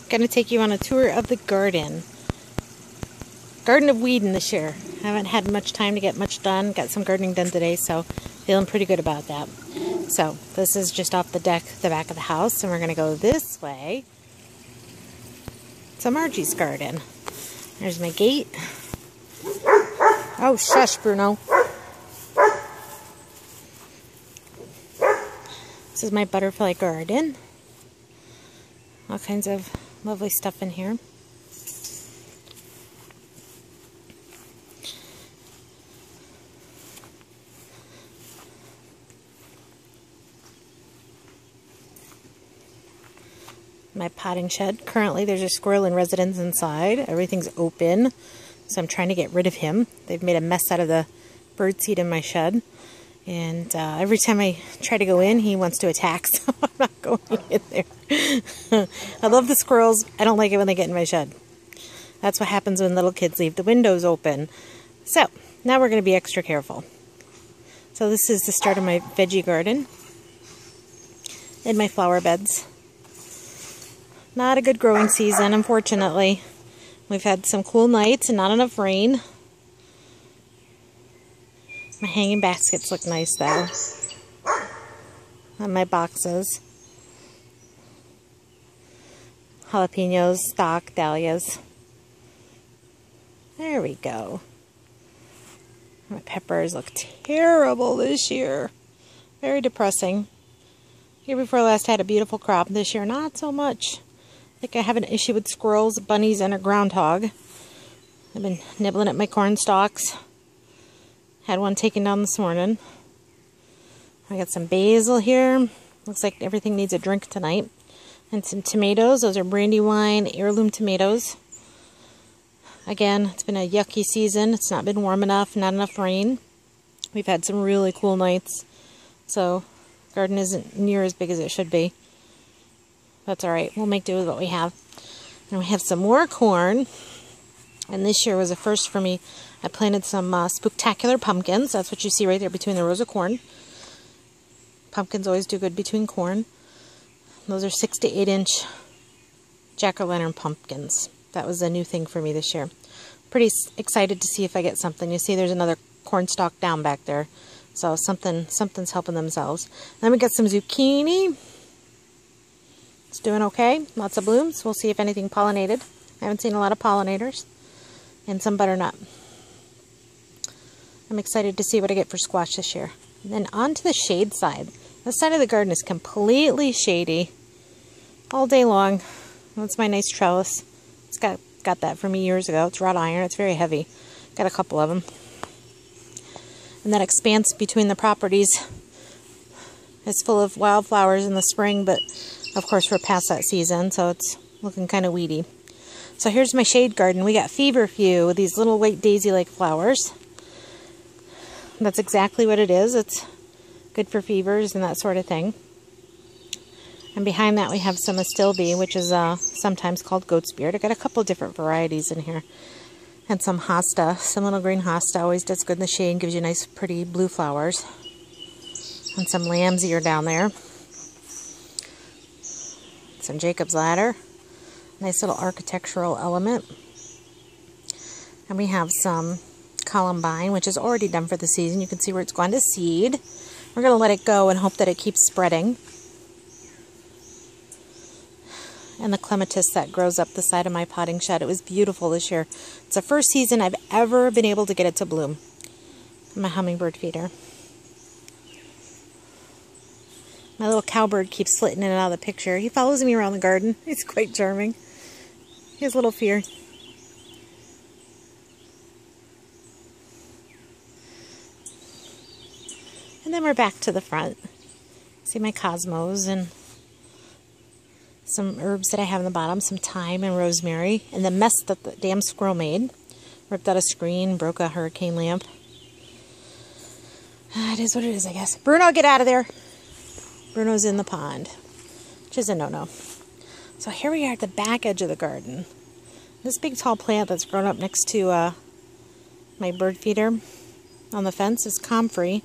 Gonna take you on a tour of the garden. Garden of Weedon this year. Haven't had much time to get much done. Got some gardening done today, so feeling pretty good about that. So this is just off the deck, the back of the house, and we're gonna go this way to Margie's garden. There's my gate. Oh, shush, Bruno. This is my butterfly garden. All kinds of lovely stuff in here. My potting shed. Currently there's a squirrel in residence inside. Everything's open, so I'm trying to get rid of him. They've made a mess out of the birdseed in my shed. And every time I try to go in, he wants to attack, so I'm not going in there. I love the squirrels. I don't like it when they get in my shed. That's what happens when little kids leave the windows open. So, now we're going to be extra careful. So this is the start of my veggie garden and my flower beds. Not a good growing season, unfortunately. We've had some cool nights and not enough rain. My hanging baskets look nice, though. And my boxes. Jalapenos, stock, dahlias. There we go. My peppers look terrible this year. Very depressing. Year before last I had a beautiful crop. This year, not so much. I think I have an issue with squirrels, bunnies, and a groundhog. I've been nibbling at my corn stalks. Had one taken down this morning. I got some basil here. Looks like everything needs a drink tonight. And some tomatoes. Those are Brandywine heirloom tomatoes. Again, it's been a yucky season. It's not been warm enough, not enough rain. We've had some really cool nights. So, the garden isn't near as big as it should be. That's alright. We'll make do with what we have. And we have some more corn. And this year was a first for me. I planted some spooktacular pumpkins. That's what you see right there between the rows of corn. Pumpkins always do good between corn. Those are 6 to 8 inch jack-o'-lantern pumpkins. That was a new thing for me this year. Pretty excited to see if I get something. You see there's another corn stalk down back there. So something's helping themselves. Then we got some zucchini. It's doing okay. Lots of blooms. We'll see if anything pollinated. I haven't seen a lot of pollinators. And some butternut. I'm excited to see what I get for squash this year. And then on to the shade side. This side of the garden is completely shady all day long. That's my nice trellis. It's got that from me years ago. It's wrought iron. It's very heavy. Got a couple of them. And that expanse between the properties is full of wildflowers in the spring, but of course we're past that season, so it's looking kind of weedy. So here's my shade garden. We got feverfew with these little white daisy-like flowers. That's exactly what it is. It's good for fevers and that sort of thing. And behind that we have some astilbe, which is sometimes called goat's beard. I got a couple of different varieties in here. And some hosta. Some little green hosta always does good in the shade and gives you nice pretty blue flowers. And some lamb's ear down there. Some Jacob's ladder. Nice little architectural element. And we have some columbine, which is already done for the season. You can see where it's gone to seed. We're going to let it go and hope that it keeps spreading. And the clematis that grows up the side of my potting shed. It was beautiful this year. It's the first season I've ever been able to get it to bloom. My hummingbird feeder. My little cowbird keeps slitting in and out of the picture. He follows me around the garden. He's quite charming. He has a little fear. And then we're back to the front. See my cosmos and some herbs that I have in the bottom. Some thyme and rosemary. And the mess that the damn squirrel made. Ripped out a screen, broke a hurricane lamp. It is what it is, I guess. Bruno, get out of there. Bruno's in the pond, which is a no-no. So here we are at the back edge of the garden. This big tall plant that's grown up next to my bird feeder on the fence is comfrey.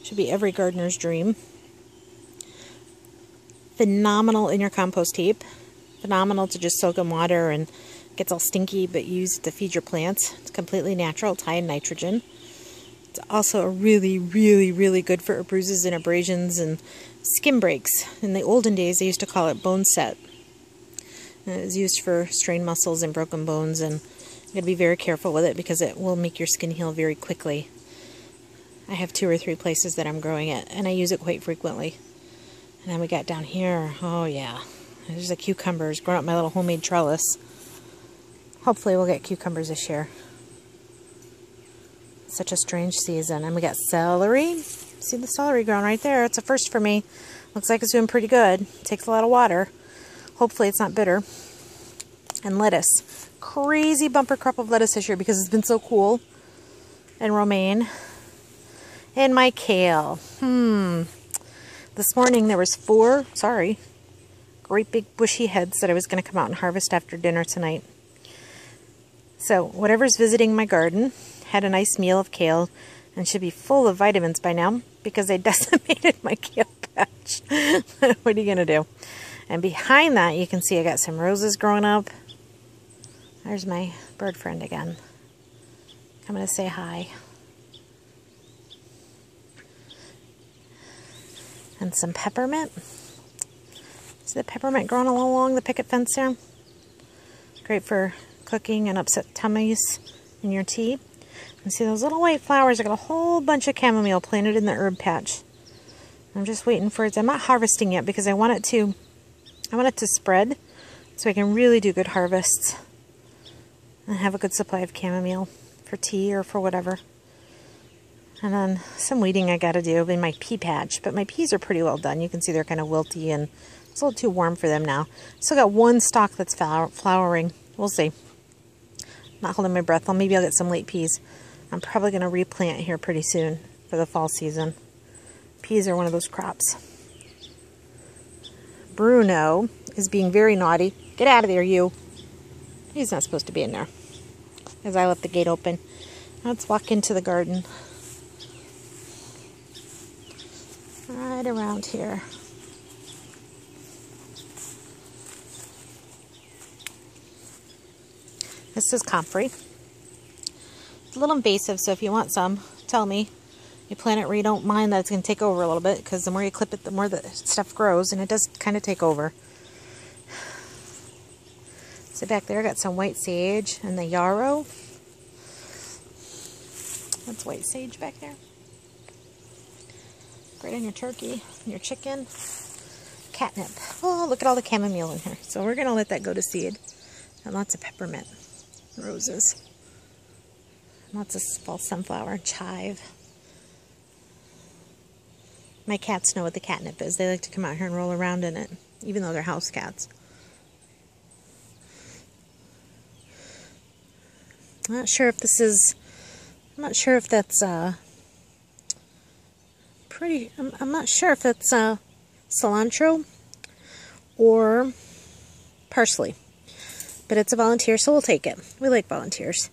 Should be every gardener's dream. Phenomenal in your compost heap. phenomenal to just soak in water and gets all stinky, but use it to feed your plants. It's completely natural. It's high in nitrogen. It's also really, really, really good for bruises and abrasions and skin breaks. In the olden days, they used to call it bone set. And it was used for strained muscles and broken bones, and you got to be very careful with it because it will make your skin heal very quickly. I have 2 or 3 places that I'm growing it, and I use it quite frequently. And then we got down here, oh yeah, there's the cucumbers growing up my little homemade trellis. Hopefully we'll get cucumbers this year. Such a strange season. And we got celery. See the celery growing right there. It's a first for me. Looks like it's doing pretty good. Takes a lot of water. Hopefully it's not bitter. And lettuce. Crazy bumper crop of lettuce this year because it's been so cool. And romaine. And my kale. This morning there was 4, great big bushy heads that I was going to come out and harvest after dinner tonight. So whatever's visiting my garden had a nice meal of kale and should be full of vitamins by now because they decimated my kale patch. What are you going to do? And behind that you can see I got some roses growing up. There's my bird friend again. I'm going to say hi. And some peppermint. See the peppermint growing along the picket fence there? Great for cooking and upset tummies in your tea. And see those little white flowers? I got a whole bunch of chamomile planted in the herb patch. I'm just waiting for it. I'm not harvesting yet because I want it to spread so I can really do good harvests and have a good supply of chamomile for tea or for whatever. And then some weeding I got to do in my pea patch, but my peas are pretty well done. You can see they're kind of wilty and it's a little too warm for them now. Still got 1 stalk that's flowering. We'll see. Not holding my breath. Maybe I'll get some late peas. I'm probably going to replant here pretty soon for the fall season. Peas are one of those crops. Bruno is being very naughty. Get out of there, you. He's not supposed to be in there. As I left the gate open. Let's walk into the garden. Right around here. This is comfrey. It's a little invasive, so if you want some, tell me. You plant it where you don't mind that it's going to take over a little bit, because the more you clip it, the more the stuff grows, and it does kind of take over. So back there, I got some white sage and the yarrow. That's white sage back there. Great on your turkey, your chicken. Catnip. Oh, look at all the chamomile in here. So we're going to let that go to seed. And lots of peppermint. Roses. Lots of fall sunflower. Chive. My cats know what the catnip is. They like to come out here and roll around in it, even though they're house cats. I'm not sure if this is... I'm not sure if that's I'm not sure if that's cilantro or parsley, but it's a volunteer, so we'll take it. We like volunteers.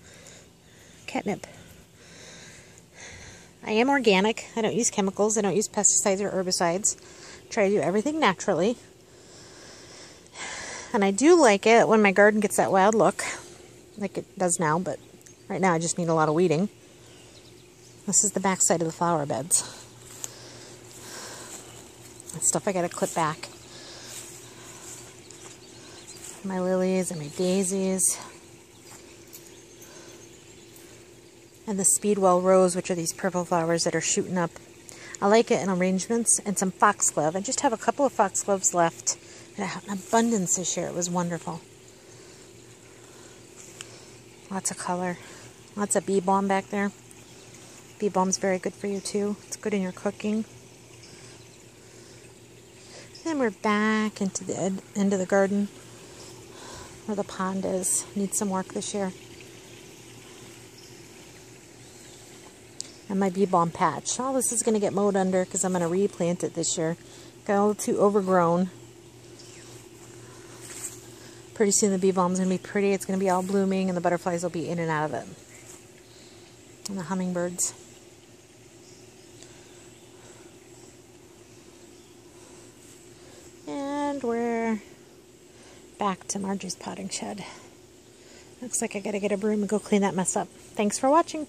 Catnip. I am organic. I don't use chemicals. I don't use pesticides or herbicides. Try to do everything naturally. And I do like it when my garden gets that wild look, like it does now, but right now I just need a lot of weeding. This is the back side of the flower beds. That stuff I gotta clip back. My lilies and my daisies. And the Speedwell rose, which are these purple flowers that are shooting up. I like it in arrangements, and some foxglove. I just have a couple of foxgloves left. And I have an abundance this year. It was wonderful. Lots of color. Lots of bee balm back there. Bee balm's very good for you too. It's good in your cooking. Then we're back into the end of the garden where the pond is. Needs some work this year. And my bee balm patch. All this is going to get mowed under because I'm going to replant it this year. Got a little too overgrown. Pretty soon the bee balm's going to be pretty. It's going to be all blooming and the butterflies will be in and out of it. And the hummingbirds. And we're back to Margie's potting shed. Looks like I gotta get a broom and go clean that mess up. Thanks for watching.